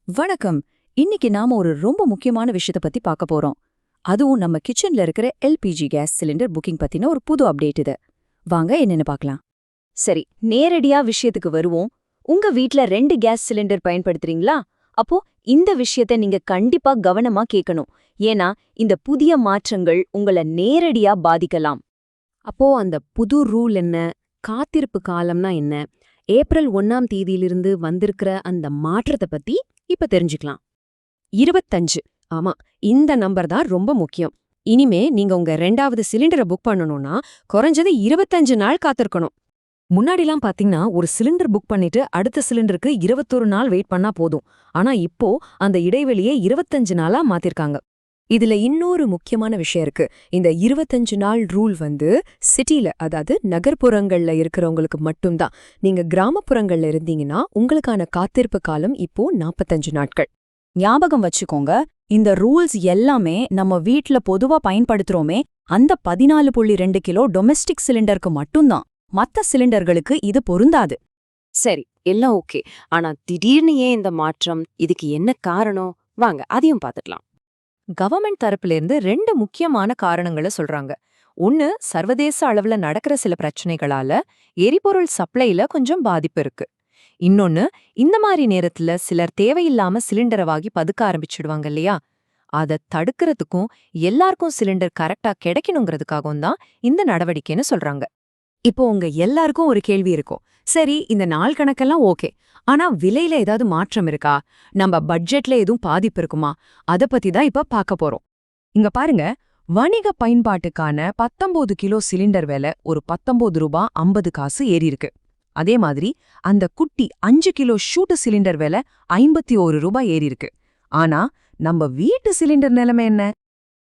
வணக்கம். இன்னைக்கு நாம ஒரு ரொம்ப முக்கியமான விஷயத்தை பத்தி பார்க்க போறோம். அதுவும் நம்ம கிச்சன்ல இருக்கிற எல்பிஜி கேஸ் சிலிண்டர் புக்கிங் பத்தின ஒரு புது அப்டேட் இது. வாங்க என்னன்னு பார்க்கலாம். சரி, நேரடியா விஷயத்துக்கு வருவோம். உங்க வீட்ல 2 கேஸ் சிலிண்டர் பயன்படுத்துறீங்களா? அப்போ இந்த விஷயத்த நீங்க கண்டிப்பா கவனமா கேட்கணும். ஏன்னா இந்த புதிய மாற்றங்கள் உங்கள நேரடியா பாதிக்கலாம். அப்போ அந்த புது ரூல் என்ன? காத்திருப்பு காலம்னா என்ன? ஏப்ரல் 1ஆம் தேதியிலிருந்து வந்திருக்கிற அந்த மாற்றத்தை பத்தி இப்ப தெரிஞ்சுக்கலாம். 25. ஆமா, இந்த நம்பர் தான் ரொம்ப முக்கியம். இனிமே நீங்க உங்க 2வது சிலிண்டரை புக் பண்ணணும்னா குறைஞ்சது 25 நாள் காத்திருக்கணும். முன்னாடிலாம் பாத்தீங்கன்னா ஒரு சிலிண்டர் புக் பண்ணிட்டு அடுத்த சிலிண்டருக்கு 21 நாள் வெயிட் பண்ணா போதும். ஆனா இப்போ அந்த இடைவெளியை 25 நாளா மாத்திருக்காங்க. இதுல இன்னொரு முக்கியமான விஷயம் இருக்கு. இந்த 25 நாள் ரூல் சிட்டில, அதாவது நகர்ப்புறங்கள்ல இருக்கிறவங்களுக்கு மட்டும்தான். நீங்க கிராமப்புறங்கள்ல இருந்தீங்கன்னா உங்களுக்கான காத்திருப்பு காலம் இப்போ 45 நாட்கள். ஞாபகம் வச்சுக்கோங்க, இந்த ரூல்ஸ் எல்லாமே நம்ம வீட்ல பொதுவா பயன்படுத்துறோமே அந்த 14.2 கிலோ டொமெஸ்டிக் சிலிண்டருக்கு மட்டும்தான். மத்த சிலிண்டர்களுக்கு இது பொருந்தாது. சரி, எல்லாம் ஓகே. ஆனா திடீர்னு ஏன் இந்த மாற்றம்? இதுக்கு என்ன காரணம்? வாங்க அதையும் பார்த்துடலாம். கவர்மெண்ட் தரப்பிலிருந்து 2 முக்கியமான காரணங்களை சொல்றாங்க. ஒன்னு, சர்வதேச அளவுல நடக்கிற சில பிரச்சனைகளால எரிபொருள் சப்ளைல கொஞ்சம் பாதிப்பு இருக்கு. இன்னொன்னு, இந்த மாதிரி நேரத்துல சிலர் தேவையில்லாம சிலிண்டரை வாங்கி பதுக்க ஆரம்பிச்சிடுவாங்க இல்லையா? அதை தடுக்கிறதுக்கும் எல்லாருக்கும் சிலிண்டர் கரெக்டா கிடைக்கணுங்கிறதுக்காகவும் தான் இந்த நடவடிக்கைன்னு சொல்றாங்க. இப்போ உங்க எல்லாருக்கும் ஒரு கேள்வி இருக்கும். சரி, இந்த நாள் கணக்கெல்லாம் ஓகே, ஆனா விலையில ஏதாவது மாற்றம் இருக்கா? நம்ம பட்ஜெட்ல எதுவும் பாதிப்பு இருக்குமா? அத பத்தி தான் இப்ப பார்க்க போறோம். இங்க பாருங்க, வணிக பயன்பாட்டுக்கான 19 கிலோ சிலிண்டர் விலை ஒரு 19 ரூபாய் 50 காசு ஏறி இருக்கு. அதே மாதிரி அந்த குட்டி 5 கிலோ ஷூட்டு சிலிண்டர் விலை 51 ரூபாய் ஏறி இருக்கு. ஆனா நம்ம வீட்டு சிலிண்டர் நிலைமை என்ன?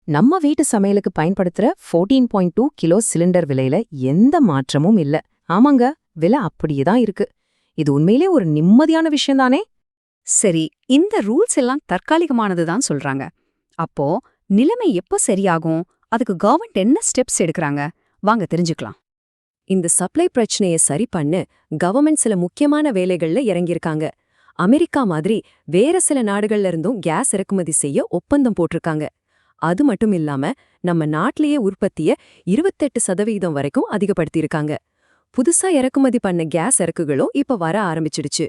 நம்ம வீட்டு சமையலுக்கு பயன்படுத்துற 14.2 கிலோ சிலிண்டர் விலையில எந்த மாற்றமும் இல்ல. ஆமாங்க, விலை அப்படியே தான் இருக்கு. இது உண்மையிலே ஒரு நிம்மதியான விஷயம் தானே? சரி, இந்த ரூல்ஸ் எல்லாம் தற்காலிகமானதுதான் சொல்றாங்க. அப்போ நிலைமை எப்போ சரியாகும்? அதுக்கு கவர்மெண்ட் என்ன ஸ்டெப்ஸ் எடுக்கறாங்க? வாங்க தெரிஞ்சுக்கலாம். இந்த சப்ளை பிரச்சனையை சரி பண்ண கவர்மெண்ட் சில முக்கியமான வேலைகள்ல இறங்கியிருக்காங்க. அமெரிக்கா மாதிரி வேற சில நாடுகள்ல இருந்தும் கேஸ் இறக்குமதி செய்ய ஒப்பந்தம் போட்டிருக்காங்க. அது மட்டும் இல்லாம நம்ம நாட்டிலேயே உற்பத்திய 28% வரைக்கும் அதிகப்படுத்தியிருக்காங்க. புதுசா இறக்குமதி பண்ண கேஸ் இறக்குகளும் இப்ப வர ஆரம்பிச்சிடுச்சு.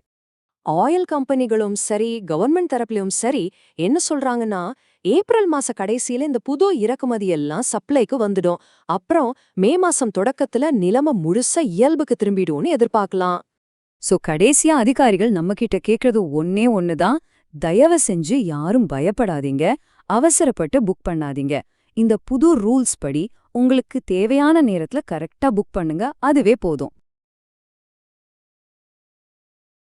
ஆயில் கம்பெனிகளும் சரி, கவர்மெண்ட் தரப்புலயும் சரி என்ன சொல்றாங்கன்னா, ஏப்ரல் மாச கடைசியில இந்த புது இறக்குமதி எல்லாம் சப்ளைக்கு வந்துடும். அப்புறம் மே மாசம் தொடக்கத்துல நிலைமை முழுசா இயல்புக்கு திரும்பிடும்னு எதிர்பார்க்கலாம். கடைசியா அதிகாரிகள் நம்ம கிட்ட கேக்குறது ஒன்னே ஒண்ணுதான். தயவு செஞ்சு யாரும் பயப்படாதீங்க, அவசரப்பட்டு புக் பண்ணாதீங்க. இந்த புது ரூல்ஸ் படி உங்களுக்கு தேவையான நேரத்துல கரெக்டா புக் பண்ணுங்க, அதுவே போதும்.